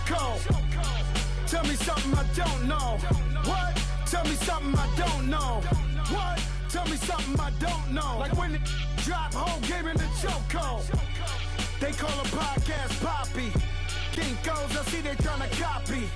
chokehold. Tell me something I don't know. What? Tell me something I don't know. What? Tell me something I don't know. Like when it drop whole game in the chokehold. They call a podcast Poppy. Kinkos, I see they tryna copy.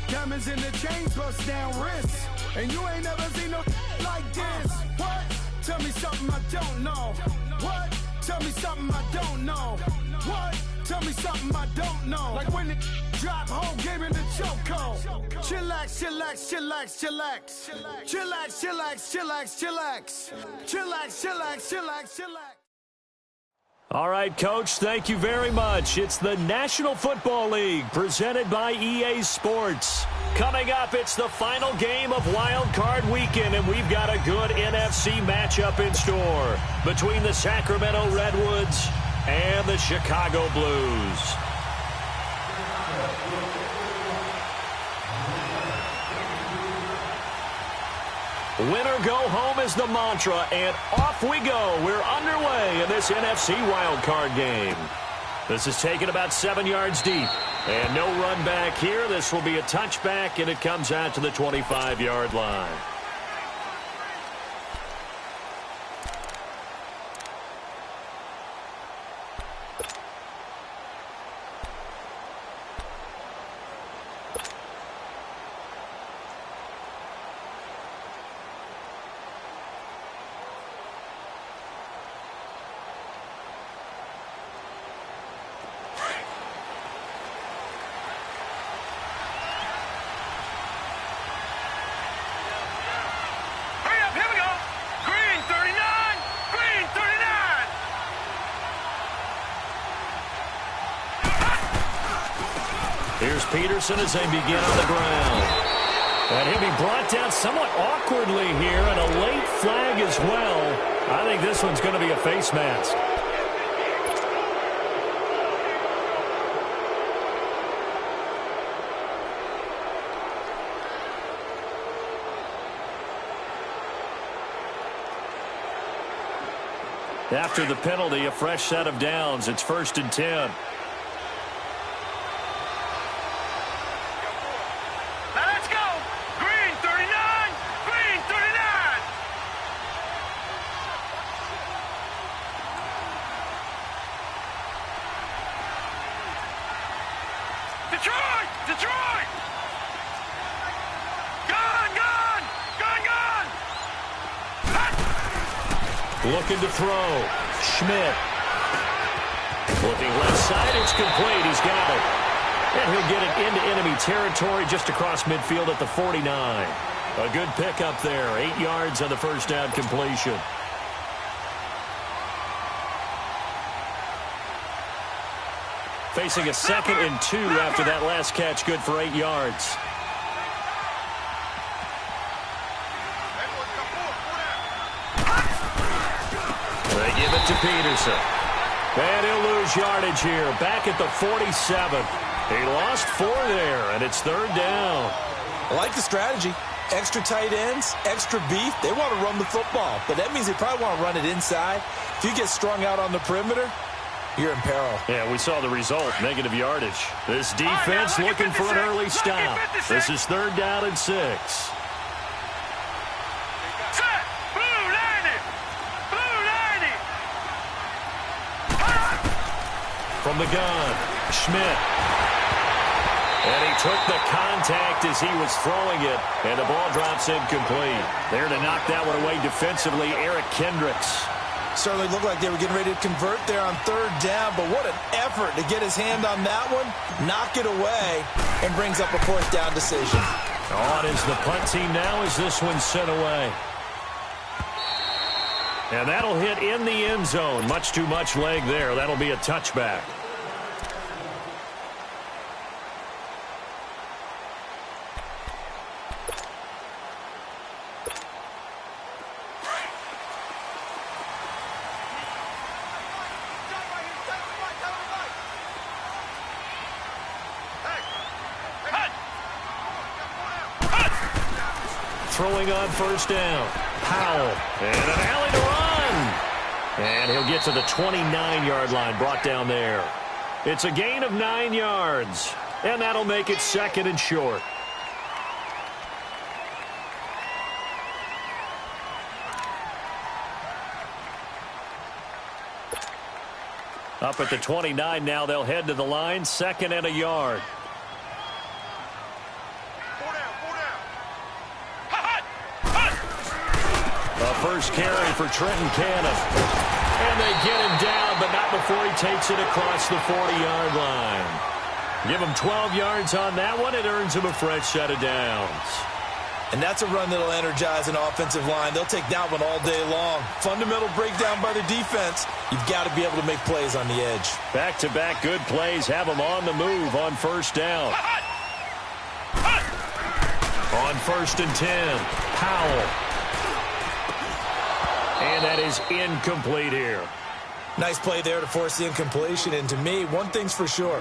Diamonds in the chains, bust down wrists. And you ain't never seen no like this. What? Tell me something I don't know. What? Tell me something I don't know. What? Tell me something I don't know. Like when it drop whole game in the chokehold. Chillax, chillax, chillax, chillax. Chillax, chillax, chillax, chillax. Chillax, chillax, chillax, chillax. All right, Coach, thank you very much. It's the National Football League presented by EA Sports. Coming up, it's the final game of Wild Card Weekend, and we've got a good NFC matchup in store between the Sacramento Redwoods and the Chicago Blues. Winner go home is the mantra, and off we go. We're underway in this NFC wildcard game. This is taken about 7 yards deep, and no run back here. This will be a touchback, and it comes out to the 25-yard line. Here's Peterson as they begin on the ground. And he'll be brought down somewhat awkwardly here, and a late flag as well. I think this one's going to be a face mask. After the penalty, a fresh set of downs. It's 1st and 10. Looking to throw. Schmidt. Looking left side. It's complete. He's got it. And he'll get it into enemy territory just across midfield at the 49. A good pickup there. 8 yards on the first down completion. Facing a 2nd and 2 after that last catch. Good for 8 yards. They give it to Peterson. And he'll lose yardage here. Back at the 47. He lost 4 there, and it's 3rd down. I like the strategy. Extra tight ends, extra beef. They want to run the football, but that means they probably want to run it inside. If you get strung out on the perimeter, you're in peril. Yeah, we saw the result, negative yardage. This defense looking for an early stop. This is 3rd down and 6. From the gun, Schmidt. And he took the contact as he was throwing it, and the ball drops incomplete. There to knock that one away defensively, Eric Kendricks. Certainly looked like they were getting ready to convert there on 3rd down, but what an effort to get his hand on that one, knock it away, and brings up a 4th down decision. On is the punt team now as this one's sent away. And that'll hit in the end zone. Much too much leg there. That'll be a touchback. Throwing on 1st down. Powell. And an alley to run. And he'll get to the 29-yard line, brought down there. It's a gain of 9 yards. and that'll make it 2nd and short. Up at the 29 now, they'll head to the line, 2nd and a yard. The first carry for Trenton Cannon. And they get him down, but not before he takes it across the 40-yard line. Give him 12 yards on that one. It earns him a fresh set of downs. And that's a run that'll energize an offensive line. They'll take that one all day long. Fundamental breakdown by the defense. You've got to be able to make plays on the edge. Back-to-back good plays have them on the move on 1st down. On 1st and 10, Powell. And that is incomplete here. Nice play there to force the incompletion. And to me, one thing's for sure.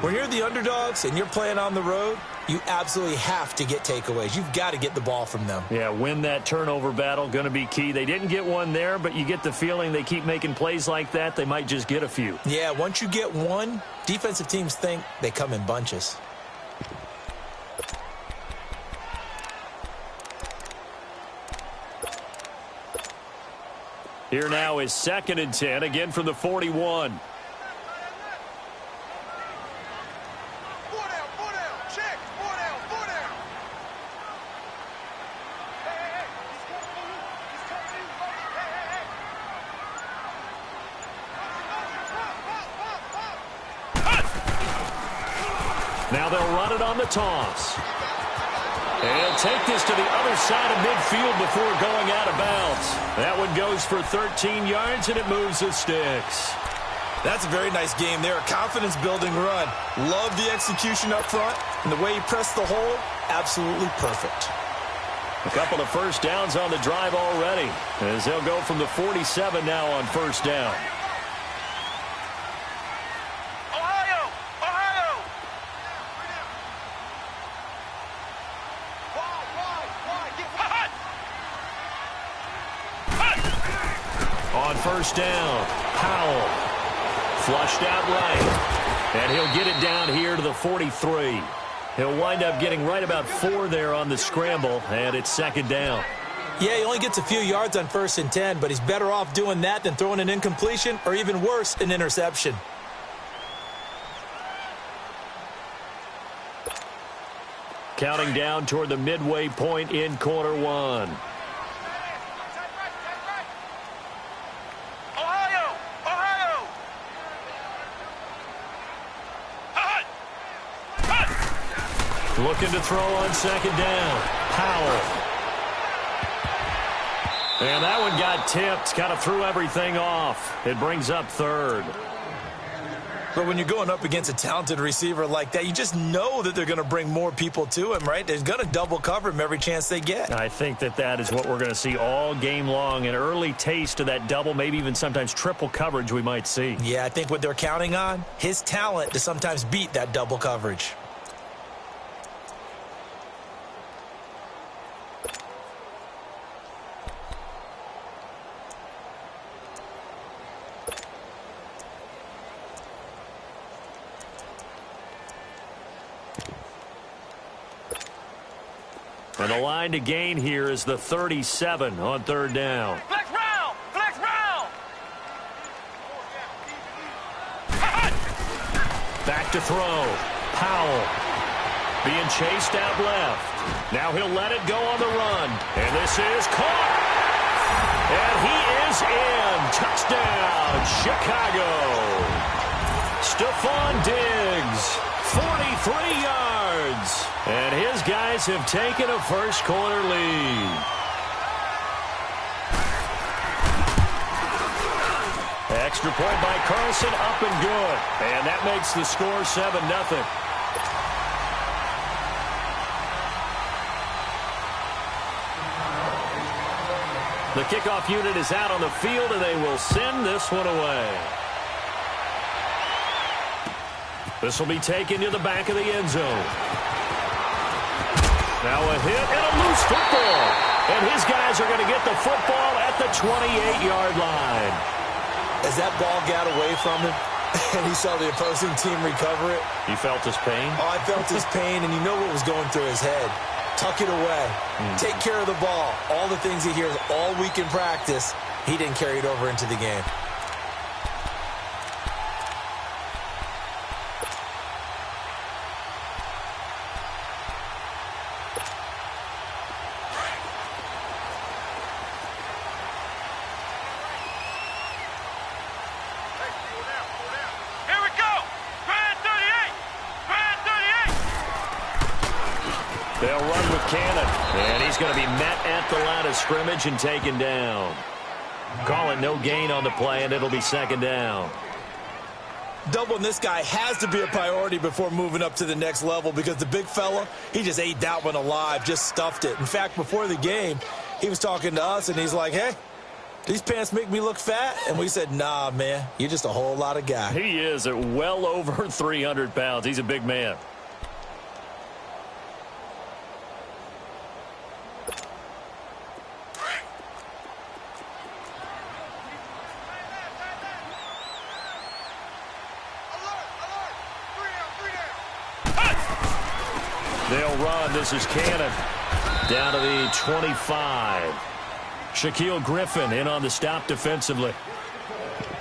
When you're the underdogs and you're playing on the road, you absolutely have to get takeaways. You've got to get the ball from them. Yeah, win that turnover battle, going to be key. They didn't get one there, but you get the feeling they keep making plays like that, they might just get a few. Yeah, once you get one, defensive teams think they come in bunches. Here now is 2nd and 10, again from the 41. Now they'll run it on the toss. And he'll take this to the other side of midfield before going out of bounds. That one goes for 13 yards, and it moves the sticks. That's a very nice game there. A confidence-building run. Love the execution up front. And the way he pressed the hole, absolutely perfect. A couple of first downs on the drive already, as they'll go from the 47 now on 1st down. On 1st down, Powell flushed out right, and he'll get it down here to the 43. He'll wind up getting right about 4 there on the scramble, and it's 2nd down. Yeah, he only gets a few yards on 1st and 10, but he's better off doing that than throwing an incompletion or even worse, an interception. Counting down toward the midway point in quarter one. Looking to throw on 2nd down. Powell. And that one got tipped. Kind of threw everything off. It brings up 3rd. But when you're going up against a talented receiver like that, you just know that they're going to bring more people to him, right? They're going to double cover him every chance they get. I think that is what we're going to see all game long. An early taste of that double, maybe even sometimes triple coverage we might see. Yeah, I think what they're counting on, his talent to sometimes beat that double coverage. And the line to gain here is the 37 on 3rd down. Flex round! Flex round! Back to throw. Powell being chased out left. Now he'll let it go on the run. And this is caught. And he is in. Touchdown, Chicago. Stephon Diggs, 43 yards. And his guys have taken a first-quarter lead. Extra point by Carlson, up and good. And that makes the score 7-0. The kickoff unit is out on the field, and they will send this one away. This will be taken to the back of the end zone. Now a hit and a loose football. And his guys are going to get the football at the 28-yard line. As that ball got away from him, And he saw the opposing team recover it. You felt his pain? Oh, I felt his pain, and you know what was going through his head. Tuck it away. Take care of the ball. All the things he hears all week in practice, he didn't carry it over into the game. They'll run with Cannon, and he's going to be met at the line of scrimmage and taken down. Call it no gain on the play, and it'll be second down. Doubling this guy has to be a priority before moving up to the next level because the big fella, he just ate that one alive, just stuffed it. In fact, before the game, he was talking to us, and he's like, hey, these pants make me look fat? And we said, nah, man, you're just a whole lot of guy. He is at well over 300 pounds. He's a big man. They'll run. This is Cannon. Down to the 25. Shaquille Griffin in on the stop defensively.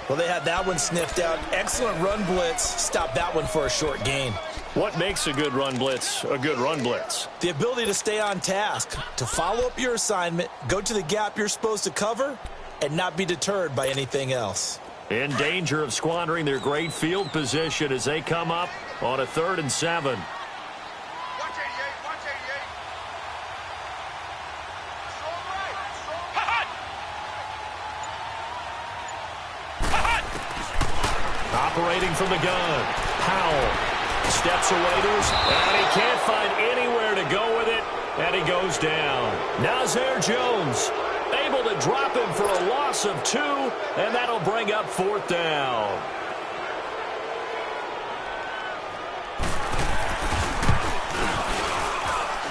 Well, they had that one sniffed out. Excellent run blitz. Stop that one for a short gain. What makes a good run blitz a good run blitz? The ability to stay on task, to follow up your assignment, go to the gap you're supposed to cover, and not be deterred by anything else. In danger of squandering their great field position as they come up on a 3rd and 7. Operating from the gun. Powell steps away to his, and he can't find anywhere to go with it, and he goes down. Nazir Jones able to drop him for a loss of 2, and that'll bring up 4th down.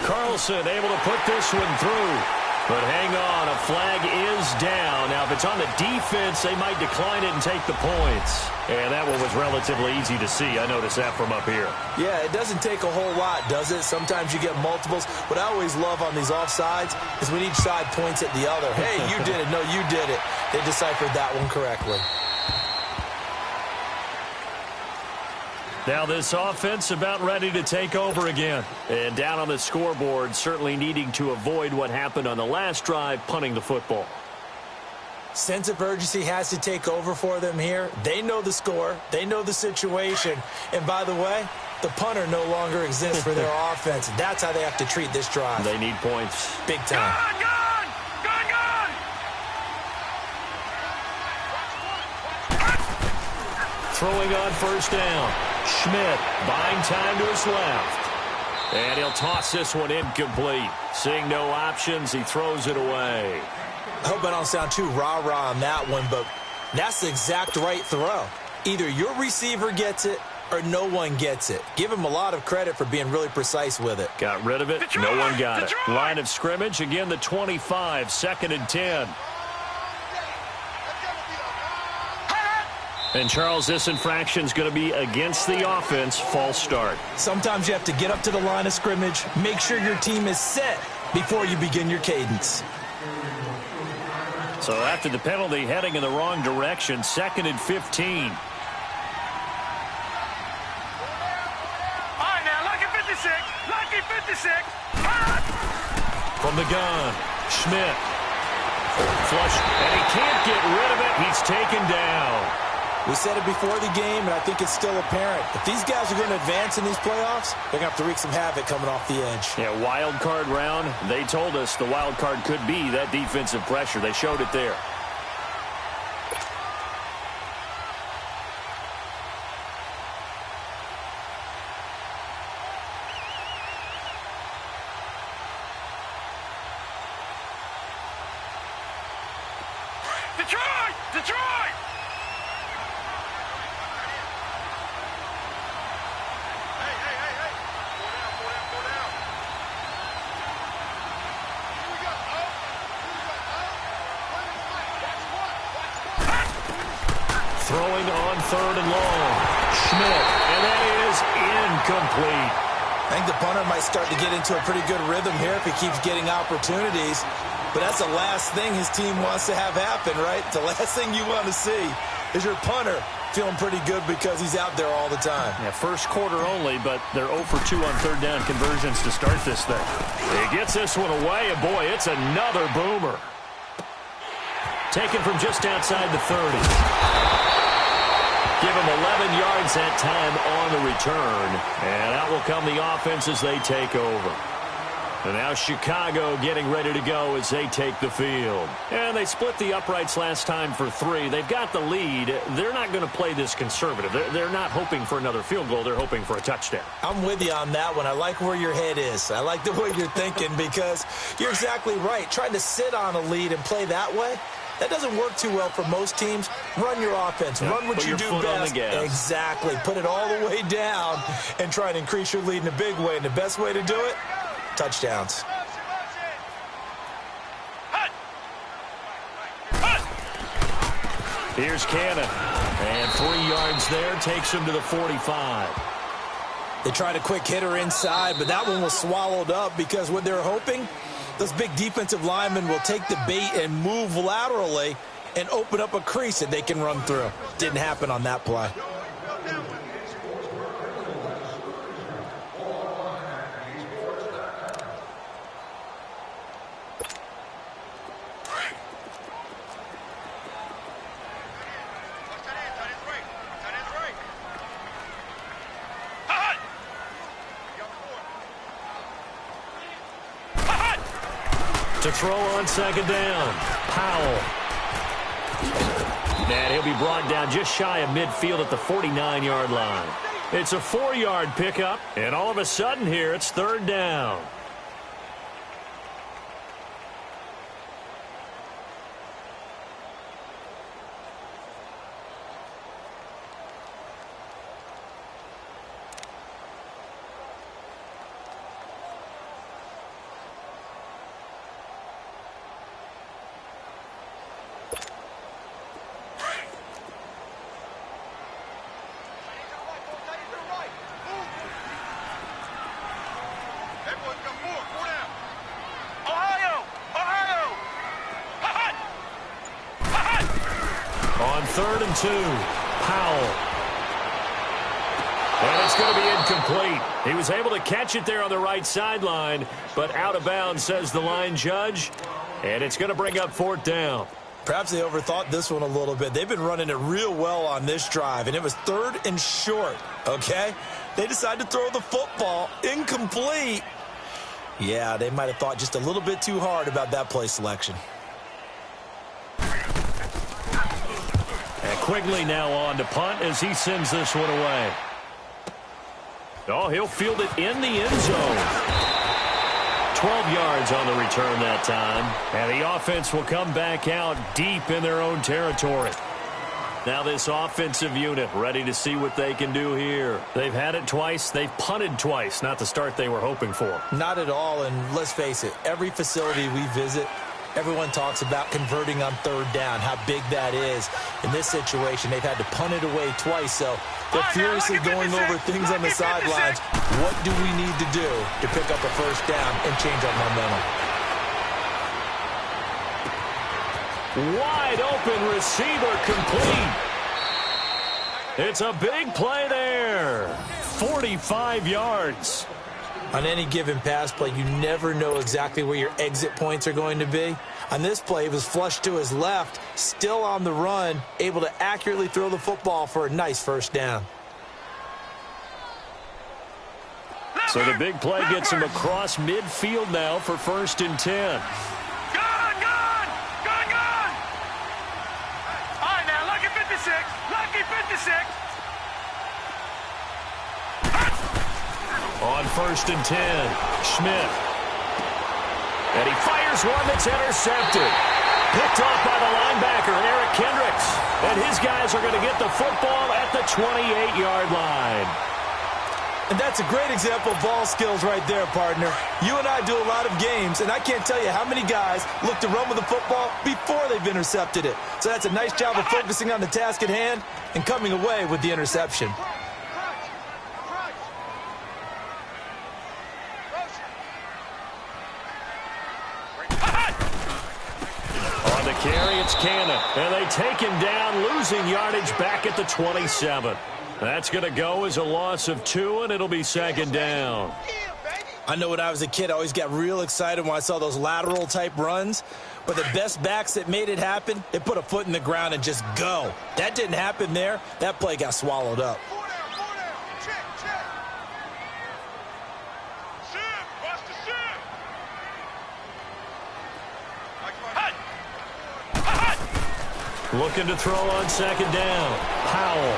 Carlson able to put this one through. But hang on, a flag is down. Now, if it's on the defense, they might decline it and take the points. And that one was relatively easy to see. I noticed that from up here. Yeah, it doesn't take a whole lot, does it? Sometimes you get multiples. What I always love on these offsides is when each side points at the other. Hey, you did it. No, you did it. They deciphered that one correctly. Now this offense about ready to take over again. And down on the scoreboard, certainly needing to avoid what happened on the last drive, punting the football. Sense of urgency has to take over for them here. They know the score. They know the situation. And by the way, the punter no longer exists for their offense. That's how they have to treat this drive. They need points. Big time. Throwing on 1st down. Schmidt buying time to his left. And he'll toss this one incomplete. Seeing no options, he throws it away. I hope I don't sound too rah-rah on that one, but that's the exact right throw. Either your receiver gets it or no one gets it. Give him a lot of credit for being really precise with it. Got rid of it. Detroit, no one got Detroit. it. Line of scrimmage, again the 25, 2nd and 10. And, Charles, this infraction is going to be against the offense. False start. Sometimes you have to get up to the line of scrimmage, make sure your team is set before you begin your cadence. So after the penalty, heading in the wrong direction, 2nd and 15. All right, now, lucky 56. Lucky 56. From the gun, Schmidt. Flush, and he can't get rid of it. He's taken down. We said it before the game, and I think it's still apparent. If these guys are going to advance in these playoffs, they're going to have to wreak some havoc coming off the edge. Yeah, wild card round. They told us the wild card could be that defensive pressure. They showed it there. Detroit! Detroit! throwing on 3rd and long. Schmidt, and that is incomplete. I think the punter might start to get into a pretty good rhythm here if he keeps getting opportunities. But that's the last thing his team wants to have happen, right? The last thing you want to see is your punter feeling pretty good because he's out there all the time. Yeah, first quarter only, but they're 0 for 2 on 3rd down conversions to start this thing. He gets this one away, and boy, it's another boomer. Taken from just outside the 30. Give him 11 yards that time on the return. And out will come the offense as they take over. And now Chicago getting ready to go as they take the field. And they split the uprights last time for 3. They've got the lead. They're not going to play this conservative. They're not hoping for another field goal. They're hoping for a touchdown. I'm with you on that one. I like where your head is. I like the way you're thinking because you're exactly right. Trying to sit on a lead and play that way, that doesn't work too well for most teams. Run your offense. Yeah, run what you do best. Exactly. Put it all the way down and try and increase your lead in a big way. And the best way to do it, touchdowns. Here's Cannon. And 3 yards there. Takes him to the 45. They tried a quick hitter inside, but that one was swallowed up because what they're hoping, those big defensive linemen will take the bait and move laterally and open up a crease that they can run through. Didn't happen on that play. To throw on 2nd down. Powell. And he'll be brought down just shy of midfield at the 49-yard line. It's a 4-yard pickup, and all of a sudden here it's 3rd down. On 3rd and 2, Powell. And it's going to be incomplete. He was able to catch it there on the right sideline, but out of bounds, says the line judge. And it's going to bring up 4th down. Perhaps they overthought this one a little bit. They've been running it real well on this drive, and it was 3rd and short, okay? They decided to throw the football incomplete. Yeah, they might have thought just a little bit too hard about that play selection. And Quigley now on to punt as he sends this one away. Oh, he'll field it in the end zone. 12 yards on the return that time. And the offense will come back out deep in their own territory. Now this offensive unit ready to see what they can do here. They've had it twice. They've punted twice. Not the start they were hoping for. Not at all, and let's face it, every facility we visit, everyone talks about converting on 3rd down, how big that is. In this situation, they've had to punt it away twice, so they're furiously going over things on the sidelines. What do we need to do to pick up a 1st down and change our momentum? Wide open receiver complete. It's a big play there. 45 yards. On any given pass play, you never know exactly where your exit points are going to be. On this play, it was flushed to his left, still on the run, able to accurately throw the football for a nice 1st down. So the big play gets him across midfield now for 1st and 10. On 1st and 10, Schmidt. And he fires one that's intercepted. Picked off by the linebacker, Eric Kendricks. And his guys are going to get the football at the 28-yard line. And that's a great example of ball skills right there, partner. You and I do a lot of games, and I can't tell you how many guys look to run with the football before they've intercepted it. So that's a nice job of focusing on the task at hand and coming away with the interception. On the carry, it's Cannon. And they take him down, losing yardage back at the 27. That's going to go as a loss of 2, and it'll be second down. I know when I was a kid, I always got real excited when I saw those lateral-type runs. But the best backs that made it happen, they put a foot in the ground and just go. That didn't happen there. That play got swallowed up. Looking to throw on second down. Powell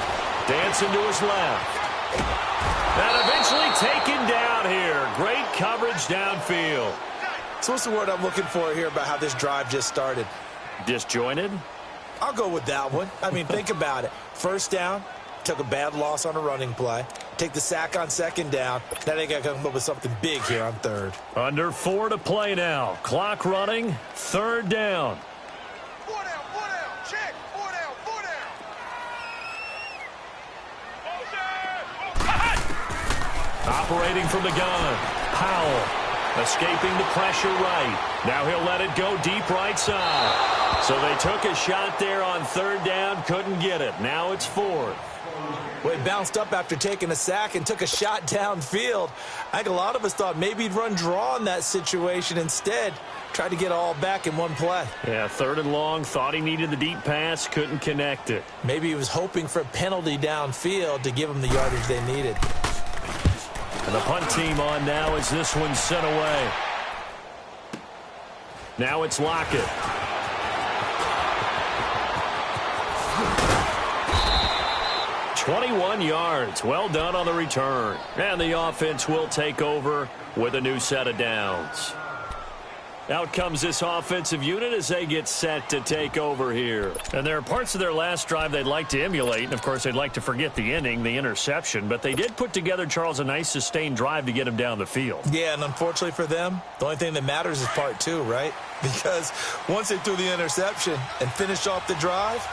dancing to his left. And eventually taken down here. Great coverage downfield. So what's the word I'm looking for here about how this drive just started? Disjointed? I'll go with that one. I mean, think about it. First down, took a bad loss on a running play. Take the sack on second down. Now they got to come up with something big here on third. Under 4 to play now. Clock running. Third down. Operating from the gun. Powell escaping the pressure right. Now he'll let it go deep right side. So they took a shot there on third down. Couldn't get it. Now it's fourth. Well, he bounced up after taking a sack and took a shot downfield. I think a lot of us thought maybe he'd run draw in that situation. Instead, tried to get all back in one play. Yeah, third and long. Thought he needed the deep pass. Couldn't connect it. Maybe he was hoping for a penalty downfield to give him the yardage they needed. And the punt team on now as this one's sent away. Now it's Lockett. "21 yards. Well done on the return. And the offense will take over with a new set of downs. Out comes this offensive unit as they get set to take over here. And there are parts of their last drive they'd like to emulate. And, of course, they'd like to forget the inning, the interception. But they did put together, Charles, a nice sustained drive to get him down the field. Yeah, and unfortunately for them, the only thing that matters is part 2, right? Because once they threw the interception and finished off the drive,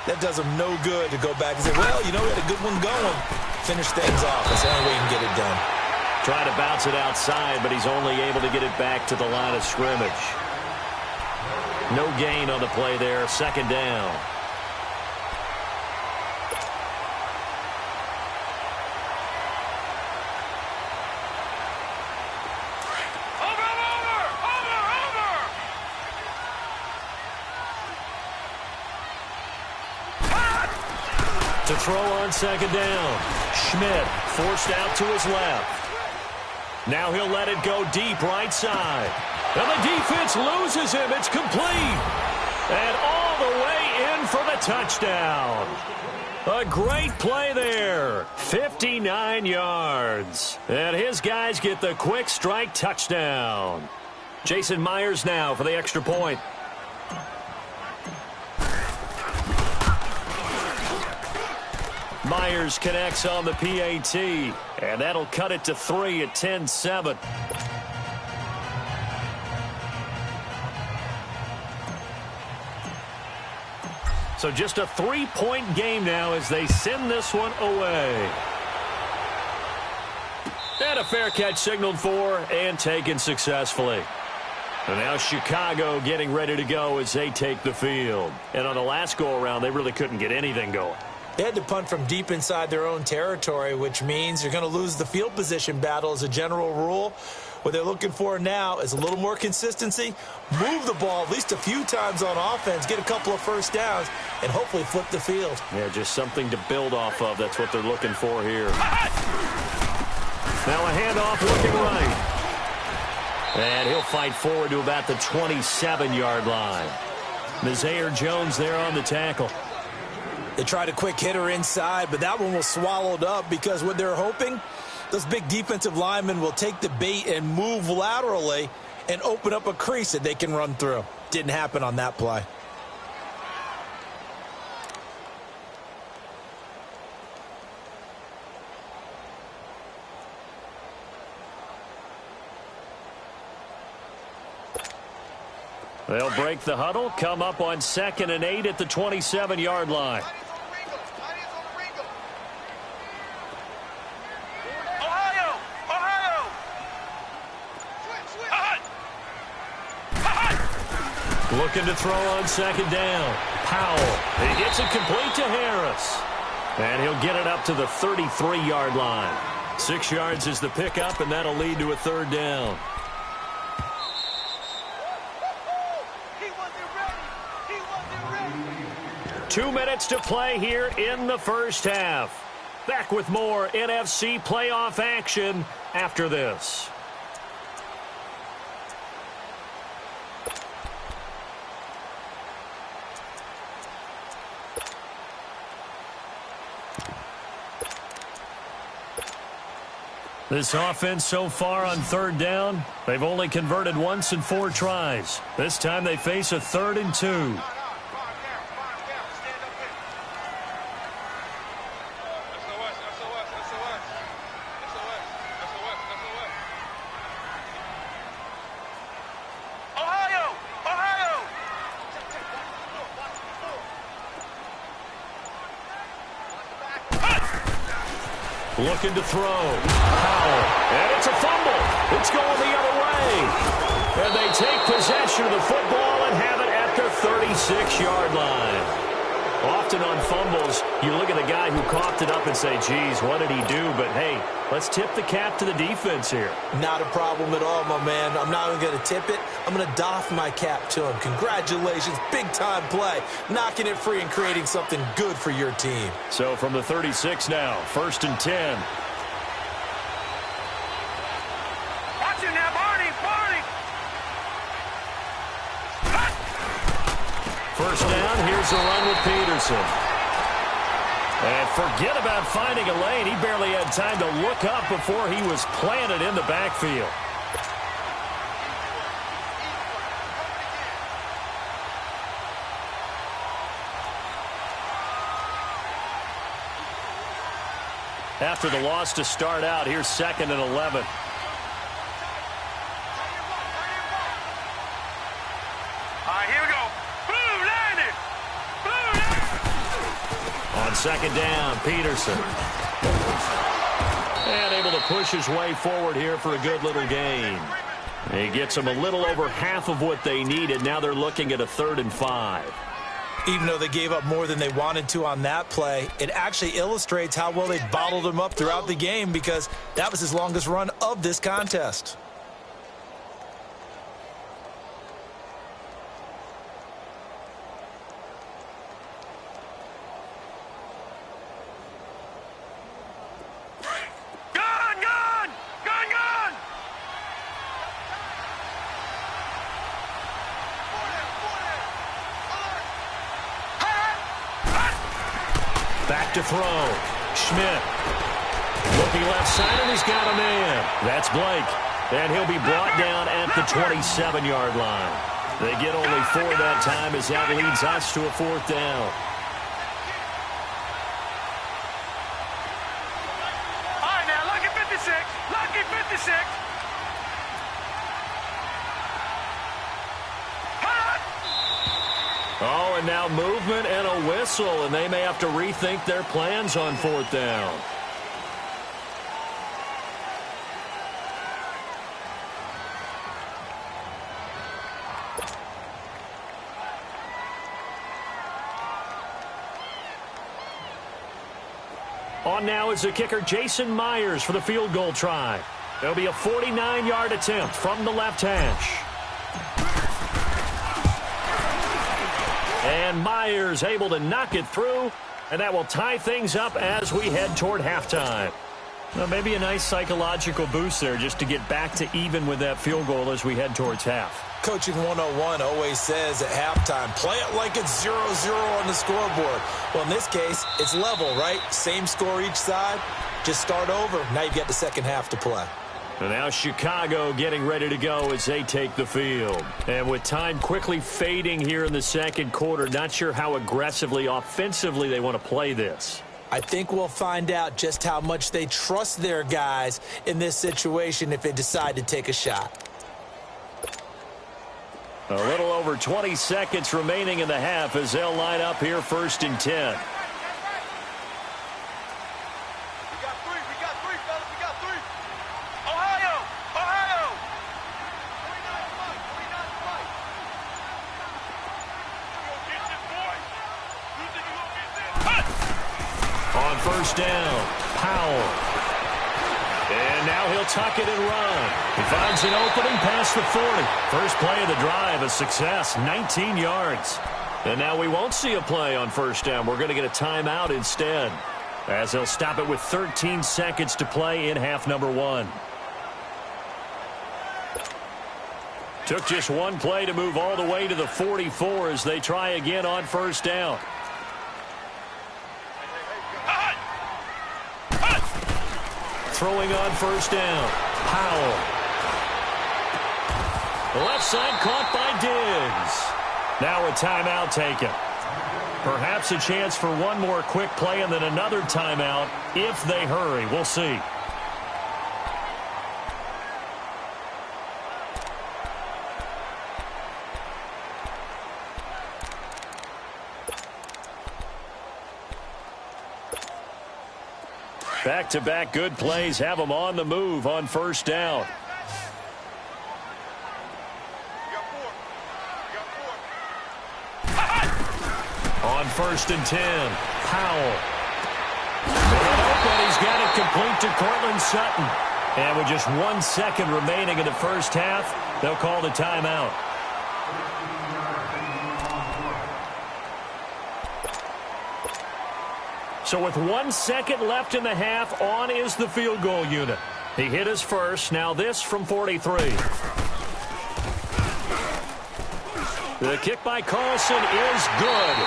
that does them no good to go back and say, well, you know, we had a good one going. Finish things off. That's the only way you can get it done. Trying to bounce it outside, but he's only able to get it back to the line of scrimmage. No gain on the play there. Second down. To throw on second down. Schmidt forced out to his left. Now he'll let it go deep right side. And the defense loses him. It's complete. And all the way in for the touchdown. A great play there. 59 yards. And his guys get the quick strike touchdown. Jason Myers now for the extra point. Myers connects on the PAT, and that'll cut it to 3 at 10-7. So just a 3-point game now as they send this one away. And a fair catch signaled for and taken successfully. And now Chicago getting ready to go as they take the field. And on the last go-around, they really couldn't get anything going. They had to punt from deep inside their own territory, which means you're going to lose the field position battle as a general rule. What they're looking for now is a little more consistency, move the ball at least a few times on offense, get a couple of first downs, and hopefully flip the field. Yeah, just something to build off of. That's what they're looking for here. Now a handoff looking right. And he'll fight forward to about the 27-yard line. Nazaire Jones there on the tackle. They tried a quick hitter inside, but that one was swallowed up because what they're hoping, those big defensive linemen will take the bait and move laterally and open up a crease that they can run through. Didn't happen on that play. They'll break the huddle, come up on 2nd and 8 at the 27-yard line. Looking to throw on second down. Powell. He gets it complete to Harris. And he'll get it up to the 33-yard line. 6 yards is the pickup, and that'll lead to a third down. He wasn't ready. He wasn't ready. 2 minutes to play here in the first half. Back with more NFC playoff action after this. This offense so far on third down, they've only converted once in 4 tries. This time they face a 3rd and 2. Looking to throw. Powell. And it's a fumble. It's going the other way. And they take possession of the football and have it at their 36-yard line. Often on fumbles, you look at the guy who coughed it up and say, geez, what did he do? But, hey, let's tip the cap to the defense here. Not a problem at all, my man. I'm not even going to tip it. I'm going to doff my cap to him. Congratulations. Big-time play. Knocking it free and creating something good for your team. So from the 36 now, 1st and 10. Watch it now, Barney. First down, here's the run with Peterson. And forget about finding a lane. He barely had time to look up before he was planted in the backfield. After the loss to start out, here's 2nd and 11. Second down, Peterson. And able to push his way forward here for a good little gain. He gets them a little over half of what they needed. Now they're looking at a 3rd and 5. Even though they gave up more than they wanted to on that play, it actually illustrates how well they bottled him up throughout the game because that was his longest run of this contest. Back to throw. Schmidt. Looking left side, and he's got a man. That's Blake. And he'll be brought down at the 27-yard line. They get only 4 that time as that leads us to a 4th down. All right, now, lucky 56. Lucky 56. Oh, and now movement and a whistle, and they may have to rethink their plans on 4th down. On now is the kicker, Jason Myers, for the field goal try. There'll be a 49-yard attempt from the left hash. And Myers able to knock it through, and that will tie things up as we head toward halftime. Well, maybe a nice psychological boost there just to get back to even with that field goal as we head towards half. Coaching 101 always says at halftime, play it like it's 0-0 on the scoreboard. Well, in this case, it's level, right? Same score each side. Just start over. Now you've got the second half to play. And now Chicago getting ready to go as they take the field. And with time quickly fading here in the second quarter, not sure how aggressively, offensively they want to play this. I think we'll find out just how much they trust their guys in this situation if they decide to take a shot. A little over 20 seconds remaining in the half as they'll line up here 1st and 10. first down. Powell. And now he'll tuck it and run. He finds an opening past the 40. First play of the drive, a success, 19 yards. And now we won't see a play on first down. We're going to get a timeout instead, as he'll stop it with 13 seconds to play in half number 1. Took just one play to move all the way to the 44 as they try again on first down. Throwing on first down. Powell. Left side caught by Diggs. Now a timeout taken. Perhaps a chance for one more quick play and then another timeout if they hurry. We'll see. Back-to-back good plays have them on the move on first down. On first and 10, Powell. And he's got it complete to Cortland Sutton. And with just 1 second remaining in the first half, they'll call the timeout. So with 1 second left in the half, on is the field goal unit. He hit his first. Now this from 43. The kick by Carlson is good.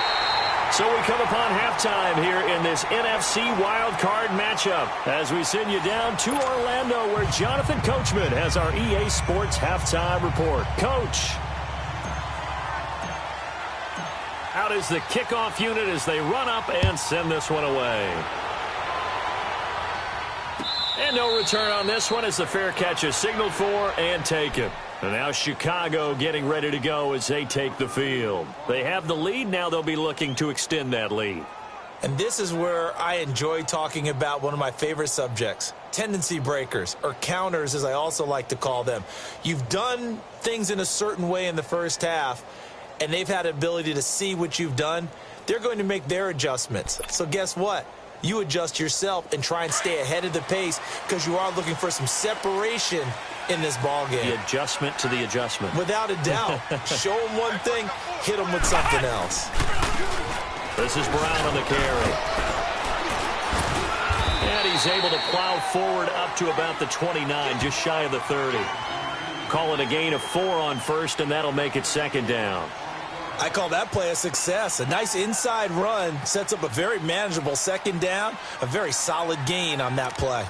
So we come upon halftime here in this NFC wildcard matchup as we send you down to Orlando where Jonathan Coachman has our EA Sports halftime report. Coach. Out is the kickoff unit as they run up and send this one away. And no return on this one as the fair catch is signaled for and taken. And now Chicago getting ready to go as they take the field. They have the lead. Now they'll be looking to extend that lead. And this is where I enjoy talking about one of my favorite subjects, tendency breakers, or counters as I also like to call them. You've done things in a certain way in the first half, and they've had the ability to see what you've done. They're going to make their adjustments. So guess what? You adjust yourself and try and stay ahead of the pace because you are looking for some separation in this ball game. The adjustment to the adjustment. Without a doubt. Show them one thing, hit them with something else. This is Brown on the carry. And he's able to plow forward up to about the 29, just shy of the 30. Call it a gain of 4 on first, and that'll make it second down. I call that play a success. A nice inside run sets up a very manageable second down, a very solid gain on that play.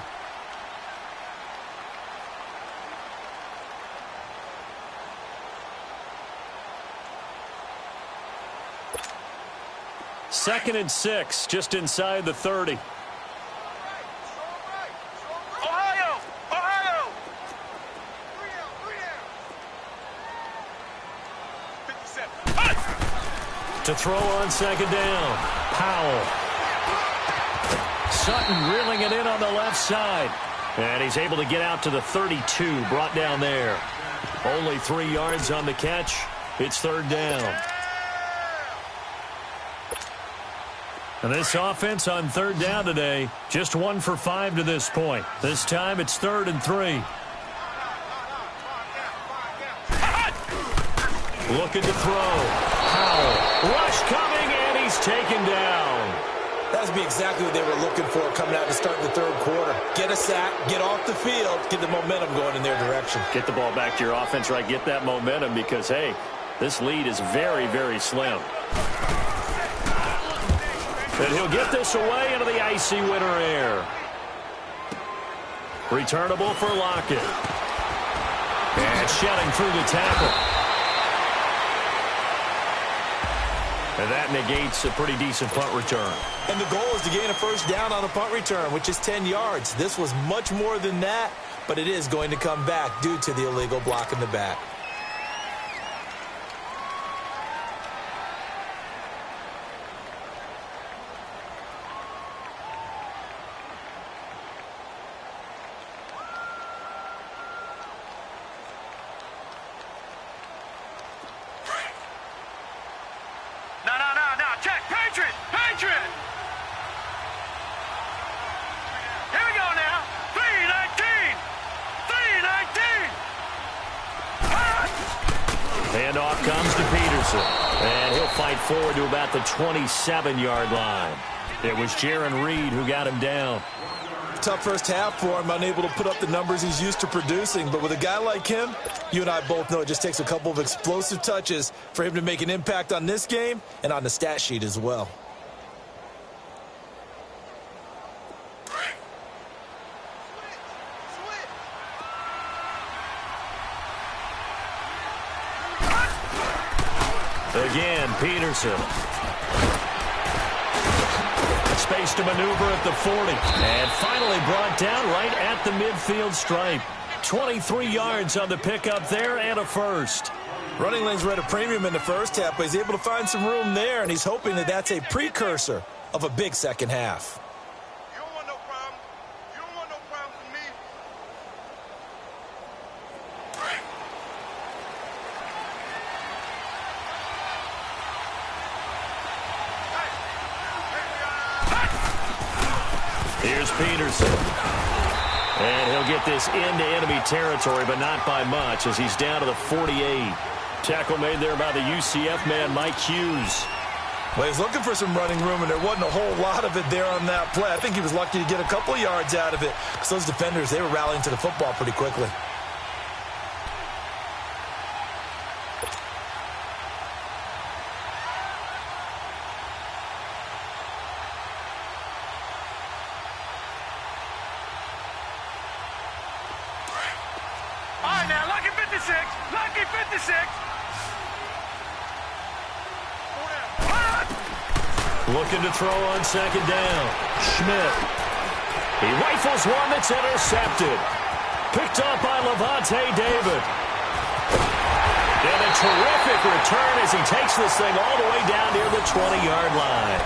Second and 6, just inside the 30. To throw on second down, Powell. Sutton reeling it in on the left side. And he's able to get out to the 32, brought down there. Only 3 yards on the catch. It's third down. And this offense on third down today, just 1 for 5 to this point. This time it's 3rd and 3. Looking to throw. Powell. Rush coming, and he's taken down. That would be exactly what they were looking for coming out to start the third quarter. Get a sack, get off the field, get the momentum going in their direction. Get the ball back to your offense, right? Get that momentum because, hey, this lead is very, very slim. And he'll get this away into the icy winter air. Returnable for Lockett. And shedding through the tackle. And that negates a pretty decent punt return. And the goal is to gain a first down on a punt return, which is 10 yards. This was much more than that, but it is going to come back due to the illegal block in the back. Handoff comes to Peterson. And he'll fight forward to about the 27-yard line. It was Jaron Reed who got him down. Tough first half for him, unable to put up the numbers he's used to producing. But with a guy like him, you and I both know it just takes a couple of explosive touches for him to make an impact on this game and on the stat sheet as well. Again, Peterson. Space to maneuver at the 40. And finally brought down right at the midfield stripe. 23 yards on the pickup there and a first. Running lanes were at a premium in the first half, but he's able to find some room there, and he's hoping that that's a precursor of a big second half. You don't want no problem. You don't want no problem with me. Here's Peterson. And he'll get this into enemy territory, but not by much as he's down to the 48. Tackle made there by the UCF man, Mike Hughes. Well, he's looking for some running room, and there wasn't a whole lot of it there on that play. I think he was lucky to get a couple of yards out of it because those defenders, they were rallying to the football pretty quickly. Lucky 56. Looking to throw on second down. Schmidt. He rifles one that's intercepted. Picked up by Levante David. And a terrific return as he takes this thing all the way down near the 20-yard line.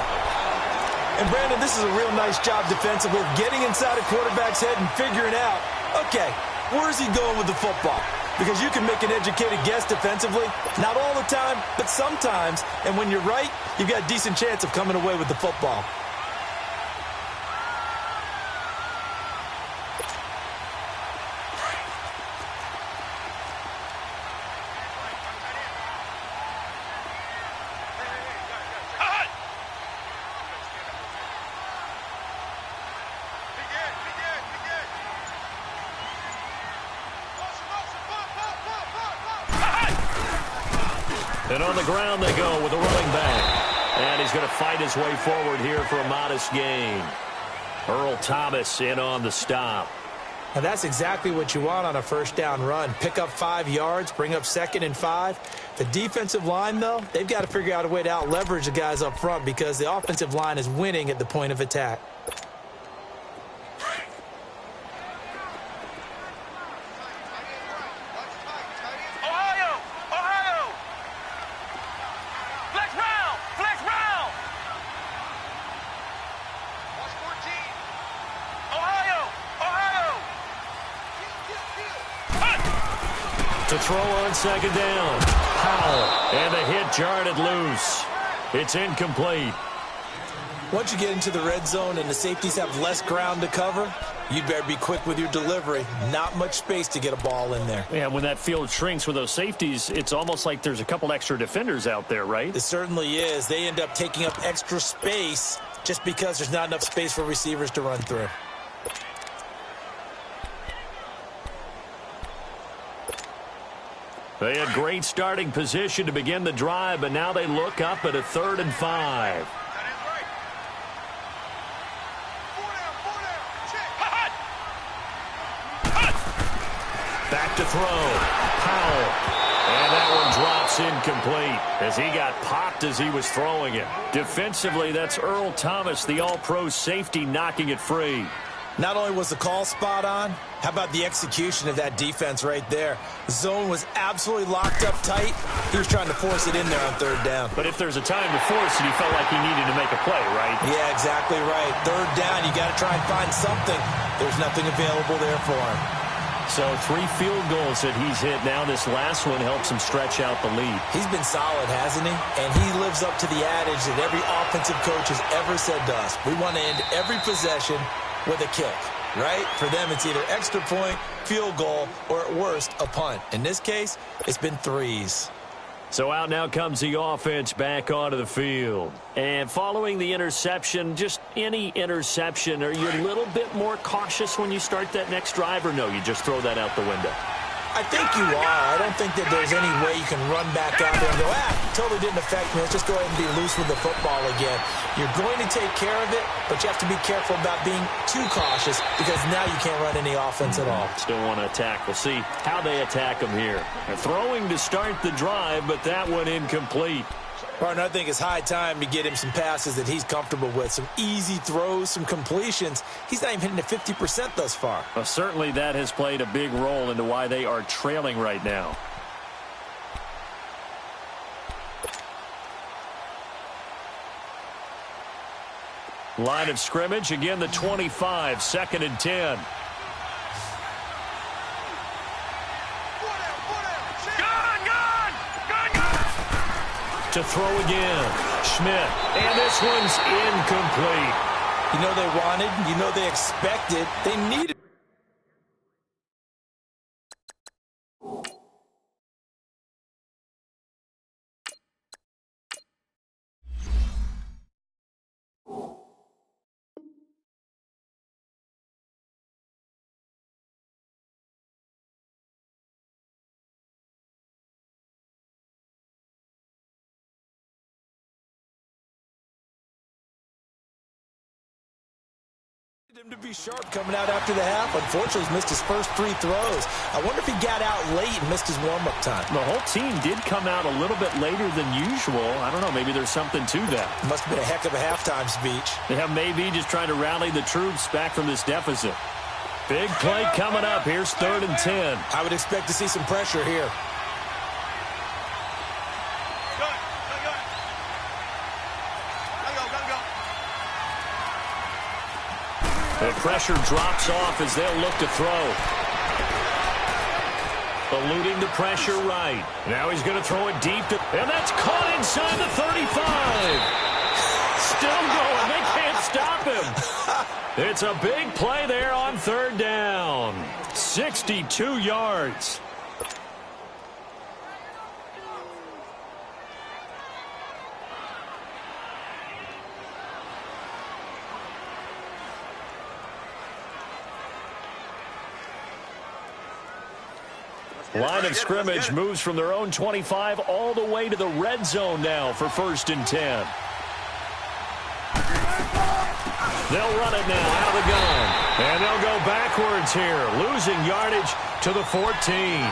And, Brandon, this is a real nice job defensively of getting inside a quarterback's head and figuring out, okay, where's he going with the football? Because you can make an educated guess defensively. Not all the time, but sometimes. And when you're right, you've got a decent chance of coming away with the football. And on the ground they go with a running back. And he's going to fight his way forward here for a modest gain. Earl Thomas in on the stop. Now that's exactly what you want on a first down run. Pick up 5 yards, bring up 2nd and 5. The defensive line, though, they've got to figure out a way to out-leverage the guys up front because the offensive line is winning at the point of attack. To throw on second down. Powell. And the hit jarred it loose. It's incomplete. Once you get into the red zone and the safeties have less ground to cover, you'd better be quick with your delivery. Not much space to get a ball in there. Yeah, when that field shrinks with those safeties, it's almost like there's a couple extra defenders out there, right? It certainly is. They end up taking up extra space just because there's not enough space for receivers to run through. They had great starting position to begin the drive, but now they look up at a 3rd and 5. Back to throw. Powell. And that one drops incomplete as he got popped as he was throwing it. Defensively, that's Earl Thomas, the all-pro safety, knocking it free. Not only was the call spot on, how about the execution of that defense right there? The zone was absolutely locked up tight. He was trying to force it in there on 3rd down. But if there's a time to force it, he felt like he needed to make a play, right? Yeah, exactly right. 3rd down, you got to try and find something. There's nothing available there for him. So 3 field goals that he's hit now. This last one helps him stretch out the lead. He's been solid, hasn't he? And he lives up to the adage that every offensive coach has ever said to us. We want to end every possession with a kick, right? For them, it's either extra point, field goal, or at worst, a punt. In this case, it's been 3s. So out now comes the offense back onto the field. And following the interception, just any interception, are you a little bit more cautious when you start that next drive, or no, you just throw that out the window? I think you are. I don't think that there's any way you can run back out there and go, totally didn't affect me. Let's just go ahead and be loose with the football again. You're going to take care of it, but you have to be careful about being too cautious because now you can't run any offense at all. Still want to attack. We'll see how they attack them here. They're throwing to start the drive, but that one incomplete. Partner, I think it's high time to get him some passes that he's comfortable with. Some easy throws, some completions. He's not even hitting at 50% thus far. Well, certainly that has played a big role into why they are trailing right now. Line of scrimmage, again the 25, 2nd and 10. To throw again, Schmidt, and this one's incomplete. You know they wanted, you know they expected, they needed. Him to be sharp coming out after the half. Unfortunately, he's missed his first 3 throws. I wonder if he got out late and missed his warm-up time. The whole team did come out a little bit later than usual. I don't know, maybe there's something to that. Must have been a heck of a halftime speech. Yeah, maybe just trying to rally the troops back from this deficit. Big play coming up. Here's 3rd and 10. I would expect to see some pressure here. The pressure drops off as they'll look to throw. Eluding the pressure right. Now he's going to throw it deep. And that's caught inside the 35. Still going. They can't stop him. It's a big play there on 3rd down. 62 yards. Line of scrimmage moves from their own 25 all the way to the red zone now for 1st and 10. They'll run it now out of the gun. And they'll go backwards here, losing yardage to the 14.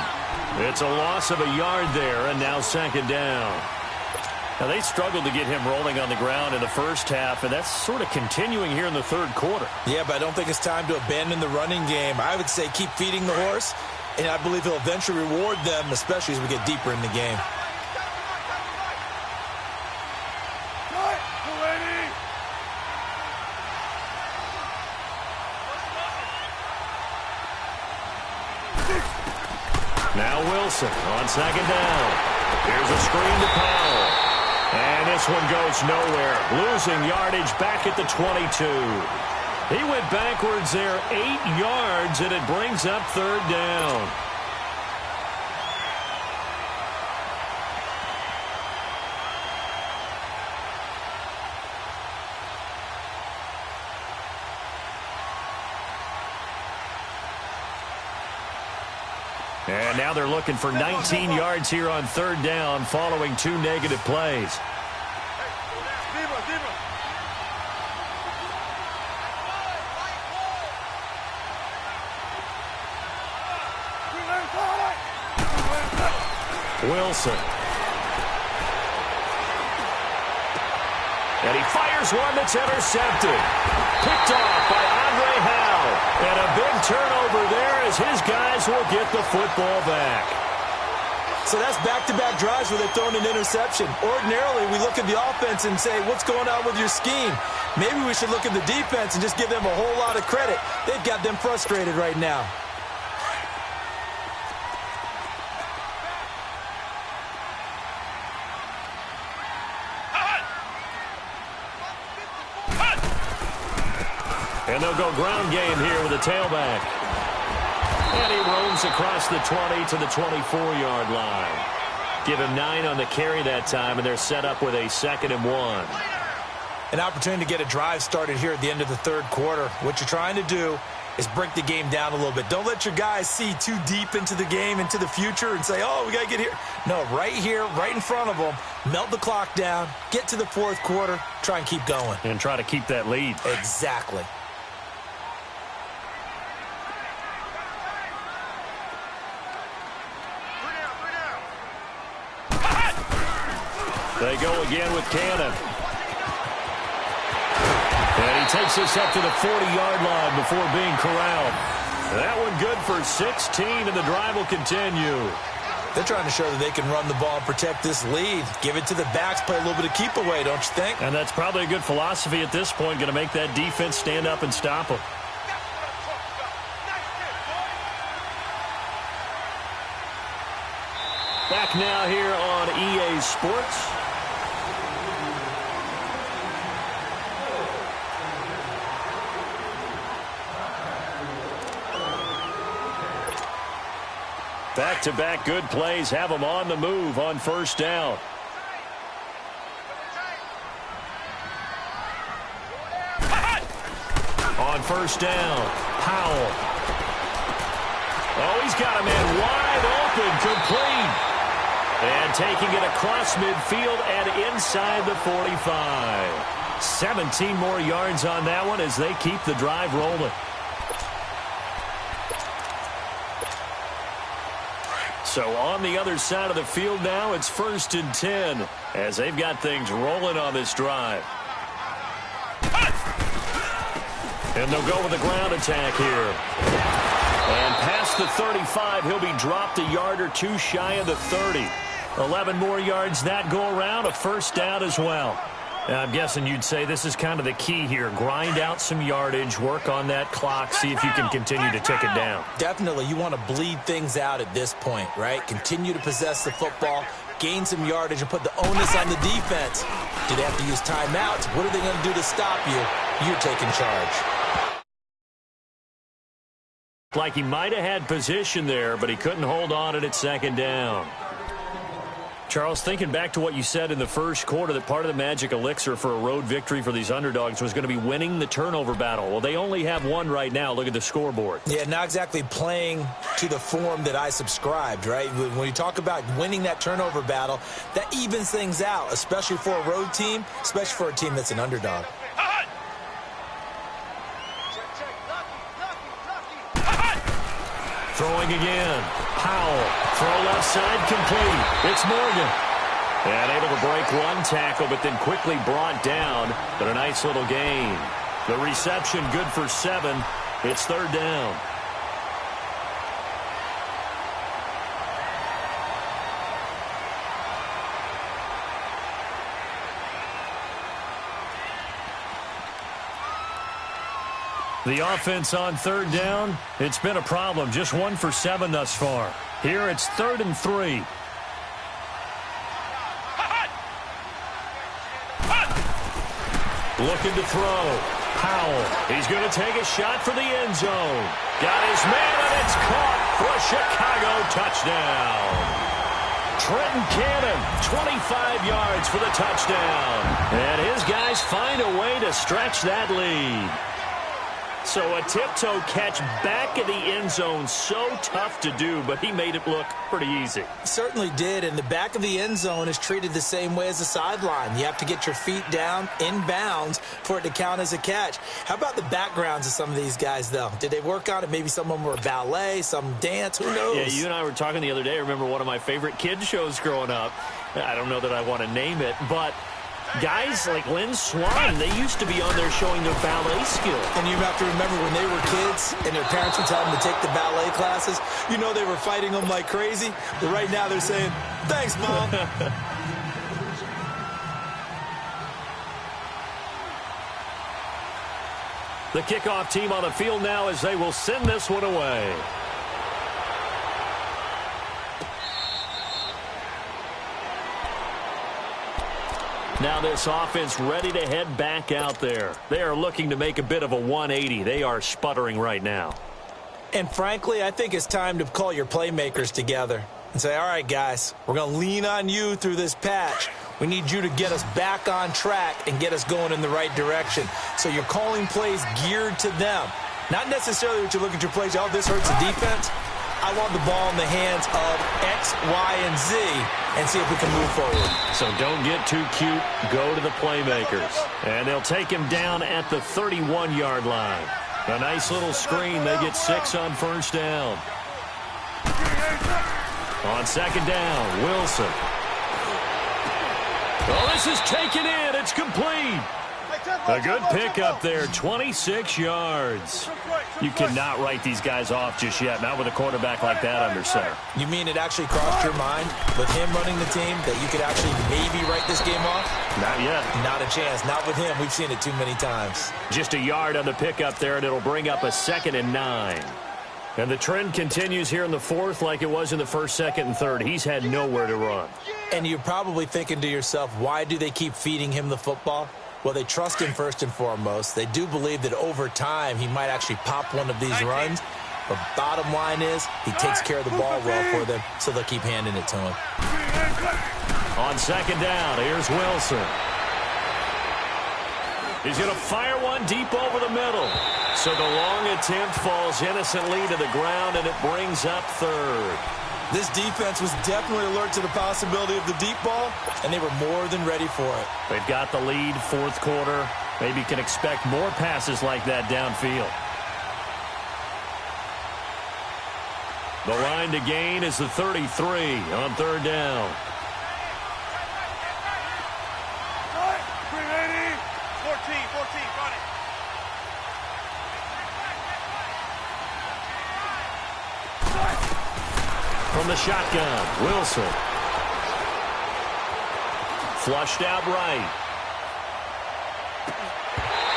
It's a loss of a yard there, and now 2nd down. Now, they struggled to get him rolling on the ground in the first half, and that's sort of continuing here in the 3rd quarter. Yeah, but I don't think it's time to abandon the running game. I would say keep feeding the horse. And I believe he'll eventually reward them, especially as we get deeper in the game. Now Wilson on 2nd down. Here's a screen to Powell. And this one goes nowhere. Losing yardage back at the 22. He went backwards there 8 yards, and it brings up 3rd down. And now they're looking for 19 yards here on 3rd down following 2 negative plays. Wilson. And he fires one that's intercepted. Picked off by Andre Howe. And a big turnover there as his guys will get the football back. So that's back-to-back drives where they've thrown an interception. Ordinarily, we look at the offense and say, what's going on with your scheme? Maybe we should look at the defense and just give them a whole lot of credit. They've got them frustrated right now. And they'll go ground game here with a tailback. And he roams across the 20 to the 24-yard line. Give him 9 on the carry that time, and they're set up with a 2nd and 1. An opportunity to get a drive started here at the end of the third quarter. What you're trying to do is break the game down a little bit. Don't let your guys see too deep into the game, into the future, and say, oh, we got to get here. No, right here, right in front of them, melt the clock down, get to the fourth quarter, try and keep going. And try to keep that lead. Exactly. They go again with Cannon. And he takes this up to the 40-yard line before being corralled. That one good for 16, and the drive will continue. They're trying to show that they can run the ball and protect this lead. Give it to the backs, play a little bit of keep away, don't you think? And that's probably a good philosophy at this point, going to make that defense stand up and stop them. Back now here on EA Sports. Back-to-back good plays have them on the move on first down. On first down, Powell. Oh, he's got a man wide open, complete. And taking it across midfield and inside the 45. 17 more yards on that one as they keep the drive rolling. So on the other side of the field now, it's 1st and 10 as they've got things rolling on this drive. And they'll go with the ground attack here. And past the 35, he'll be dropped a yard or two shy of the 30. 11 more yards that go around, a first down as well. I'm guessing you'd say this is kind of the key here. Grind out some yardage, work on that clock, see if you can continue to tick it down. Definitely. You want to bleed things out at this point, right? Continue to possess the football, gain some yardage, and put the onus on the defense. Do they have to use timeouts? What are they going to do to stop you? You're taking charge. Like he might have had position there, but he couldn't hold on at 2nd down. Charles, thinking back to what you said in the first quarter, that part of the magic elixir for a road victory for these underdogs was going to be winning the turnover battle. Well, they only have one right now. Look at the scoreboard. Yeah, not exactly playing to the form that I subscribed, right? When you talk about winning that turnover battle, that evens things out, especially for a road team, especially for a team that's an underdog. Throwing again. Powell. Throw left side complete. It's Morgan. And able to break one tackle, but then quickly brought down. But a nice little gain. The reception good for 7. It's 3rd down. The offense on 3rd down, it's been a problem. Just 1 for 7 thus far. Here it's 3rd and 3. Looking to throw. Powell. He's going to take a shot for the end zone. Got his man, and it's caught for a Chicago touchdown. Trenton Cannon, 25 yards for the touchdown. And his guys find a way to stretch that lead. So a tiptoe catch back in the end zone, so tough to do, but he made it look pretty easy. Certainly did, and the back of the end zone is treated the same way as the sideline. You have to get your feet down in bounds for it to count as a catch. How about the backgrounds of some of these guys, though? Did they work on it? Maybe some of them were ballet, some dance, who knows? Yeah, you and I were talking the other day. I remember one of my favorite kids shows growing up. I don't know that I want to name it, but guys like Lynn Swan, they used to be on there showing their ballet skills. And you have to remember when they were kids and their parents would tell them to take the ballet classes, you know they were fighting them like crazy. But right now they're saying, thanks, Mom. The kickoff team on the field now as they will send this one away. Now this offense ready to head back out there. They are looking to make a bit of a 180. They are sputtering right now. And frankly, I think it's time to call your playmakers together. and say, all right, guys, we're going to lean on you through this patch. We need you to get us back on track and get us going in the right direction. So you're calling plays geared to them. Not necessarily what you look at your plays, oh, this hurts the defense. I want the ball in the hands of X, Y, and Z and see if we can move forward. So don't get too cute. Go to the playmakers. And they'll take him down at the 31-yard line. A nice little screen. They get 6 on first down. On second down, Wilson. Oh, this is taken in. It's complete. A good pickup there, 26 yards. You cannot write these guys off just yet, not with a quarterback like that under center. You mean it actually crossed your mind with him running the team that you could actually maybe write this game off? Not yet. Not a chance. Not with him. We've seen it too many times. Just a yard on the pickup there, and it'll bring up a 2nd and 9. And the trend continues here in the fourth like it was in the first, second, and third. He's had nowhere to run. And you're probably thinking to yourself, why do they keep feeding him the football? Well, they trust him first and foremost. They do believe that over time he might actually pop one of these runs. But bottom line is he takes care of the ball well for them, so they'll keep handing it to him. On second down, here's Wilson. He's going to fire one deep over the middle. So the long attempt falls innocently to the ground, and it brings up third. This defense was definitely alert to the possibility of the deep ball, and they were more than ready for it. They've got the lead, fourth quarter. Maybe can expect more passes like that downfield. The line to gain is the 33 on third down. 14, run it. From the shotgun, Wilson. Flushed out right.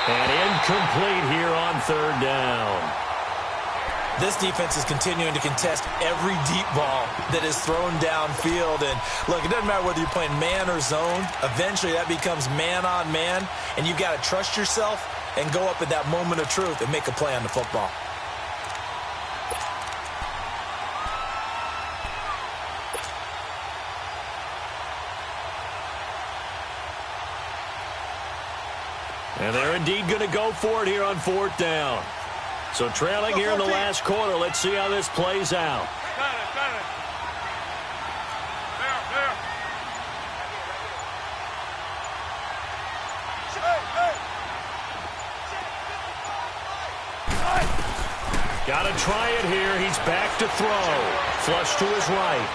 And incomplete here on third down. This defense is continuing to contest every deep ball that is thrown downfield. And, look, it doesn't matter whether you're playing man or zone. Eventually that becomes man on man, and you've got to trust yourself and go up at that moment of truth and make a play on the football. And they're indeed going to go for it here on fourth down. So trailing here in the last quarter. Let's see how this plays out. Got to try it here. He's back to throw. Flush to his right.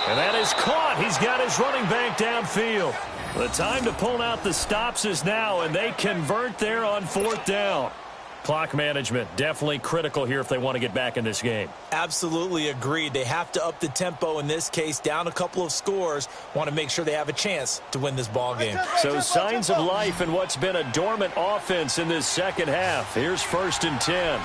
And that is caught. He's got his running back downfield. The time to pull out the stops is now, and they convert there on fourth down. Clock management definitely critical here if they want to get back in this game. Absolutely agreed. They have to up the tempo in this case, down a couple of scores. Want to make sure they have a chance to win this ball game. So signs of life in what's been a dormant offense in this second half. Here's 1st and 10.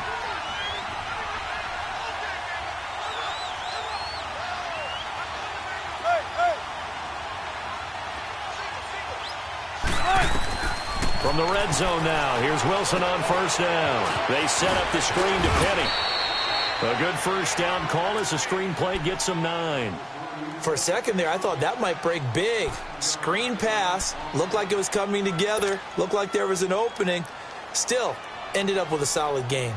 From the red zone now, here's Wilson on first down. They set up the screen to Penny. A good first down call as the screen play gets them 9. For a second there, I thought that might break big. Screen pass, looked like it was coming together, looked like there was an opening. Still, ended up with a solid gain.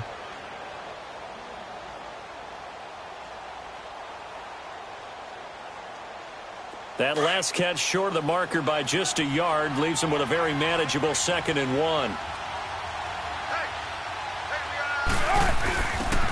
That last catch short of the marker by just a yard leaves him with a very manageable 2nd and 1.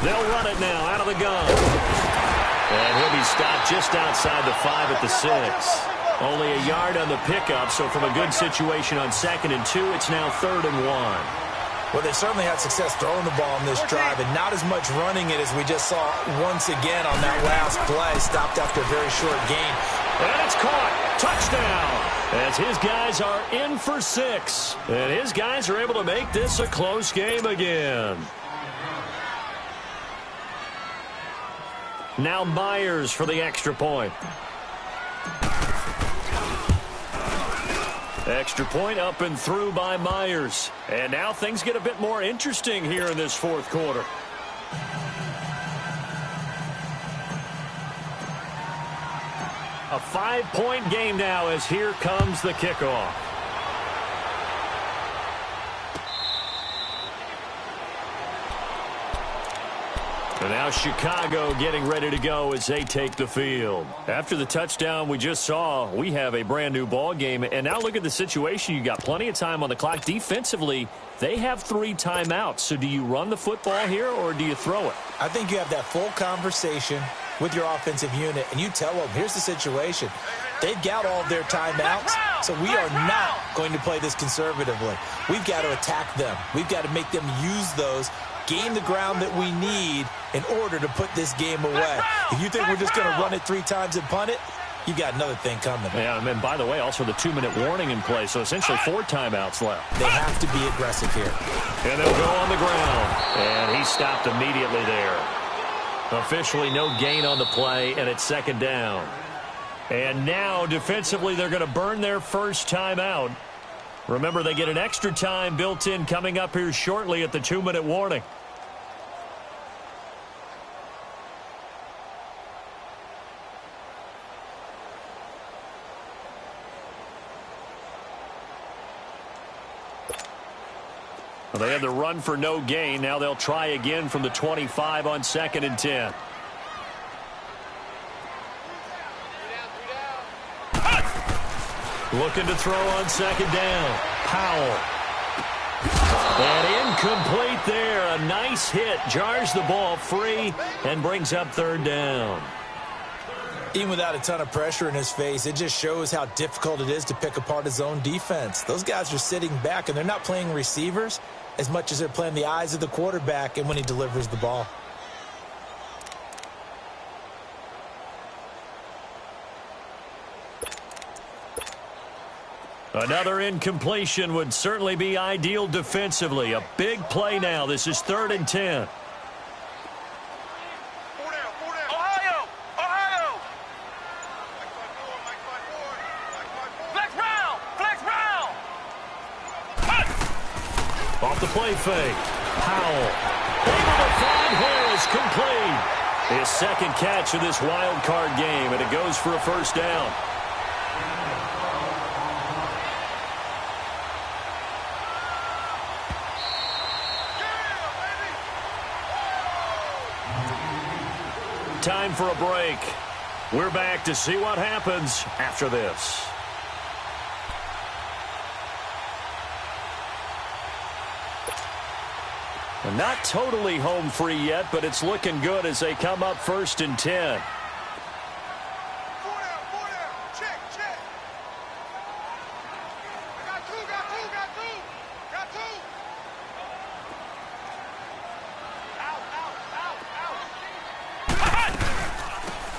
They'll run it now out of the gun. And he'll be stopped just outside the 5 at the 6. Only a yard on the pickup, so from a good situation on 2nd and 2, it's now 3rd and 1. Well, they certainly had success throwing the ball in this drive, and not as much running it as we just saw once again on that last play. Stopped after a very short gain. And it's caught. Touchdown. As his guys are in for 6. And his guys are able to make this a close game again. Now Myers for the extra point. Extra point up and through by Myers. And now things get a bit more interesting here in this fourth quarter. A 5-point game now as here comes the kickoff. And now Chicago getting ready to go as they take the field. After the touchdown we just saw, we have a brand new ball game. And now look at the situation. You got plenty of time on the clock. Defensively, they have 3 timeouts. So do you run the football here or do you throw it? I think you have that full conversation with your offensive unit, and you tell them, here's the situation. They've got all of their timeouts, so we are not going to play this conservatively. We've got to attack them. We've got to make them use those, gain the ground that we need in order to put this game away. If you think we're just going to run it 3 times and punt it, you got another thing coming. Yeah, and by the way, also the 2-minute warning in play, so essentially 4 timeouts left. They have to be aggressive here. And they'll go on the ground, and he stopped immediately there. Officially no gain on the play, and it's 2nd down. And now, defensively, they're going to burn their first timeout. Remember, they get an extra time built in coming up here shortly at the 2-minute warning. Well, they had the run for no gain. Now they'll try again from the 25 on 2nd and 10. Looking to throw on 2nd down. Powell. And incomplete there. A nice hit. Jars the ball free and brings up 3rd down. Even without a ton of pressure in his face, it just shows how difficult it is to pick apart his own defense. Those guys are sitting back, and they're not playing receivers as much as they're playing the eyes of the quarterback and when he delivers the ball. Another incompletion would certainly be ideal defensively. A big play now. This is 3rd and 10. Ohio! Flex round! Off the play fake. Powell. Able to find Harris. Complete. His 2nd catch of this wild card game, and it goes for a 1st down. Time for a break. We're back to see what happens after this. Not totally home free yet, but it's looking good as they come up 1st and 10. 4 down. Check. I got two. Out.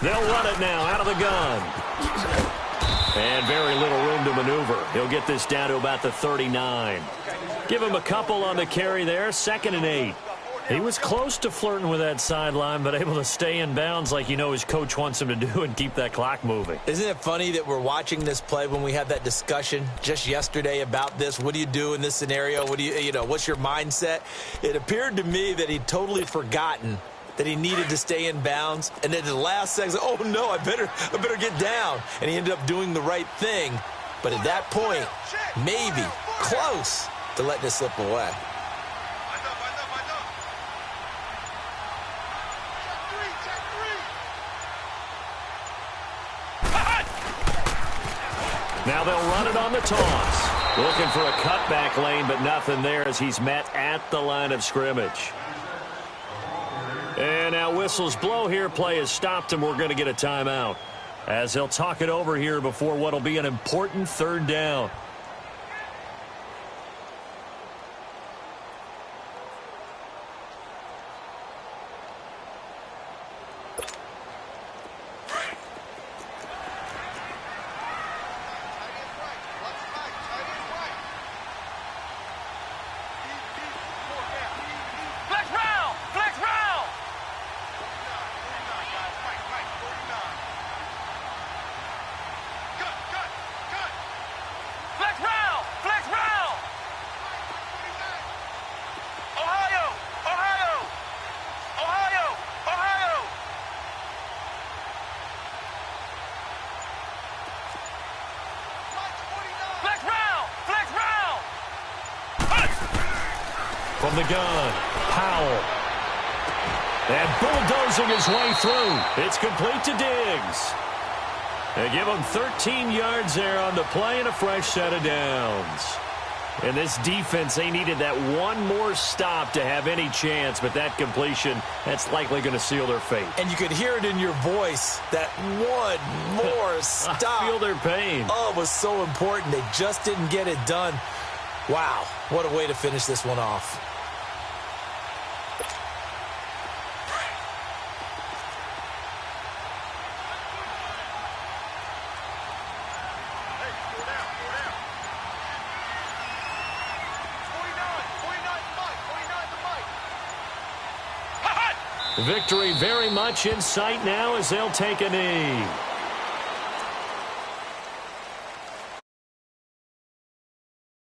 They'll run it now out of the gun. And very little room to maneuver. He'll get this down to about the 39. Give him a couple on the carry there. 2nd and 8. He was close to flirting with that sideline, but able to stay in bounds like you know his coach wants him to do and keep that clock moving. Isn't it funny that we're watching this play when we had that discussion just yesterday about this? What do you do in this scenario? What's your mindset? It appeared to me that he'd totally forgotten that he needed to stay in bounds, and then the last second, oh no, I better get down. And he ended up doing the right thing. But at that point, maybe close to letting it slip away. Now they'll run it on the toss. Looking for a cutback lane, but nothing there as he's met at the line of scrimmage. And now whistles blow here. Play has stopped, and we're going to get a timeout as they'll talk it over here before what will be an important 3rd down. From the gun, Powell. And bulldozing his way through. It's complete to Diggs. They give him 13 yards there on the play and a fresh set of downs. And this defense, they needed that one more stop to have any chance, but that completion, that's likely going to seal their fate. And you could hear it in your voice, that one more stop. I feel their pain. Oh, it was so important. They just didn't get it done. Wow, what a way to finish this one off. Victory very much in sight now as they'll take a knee.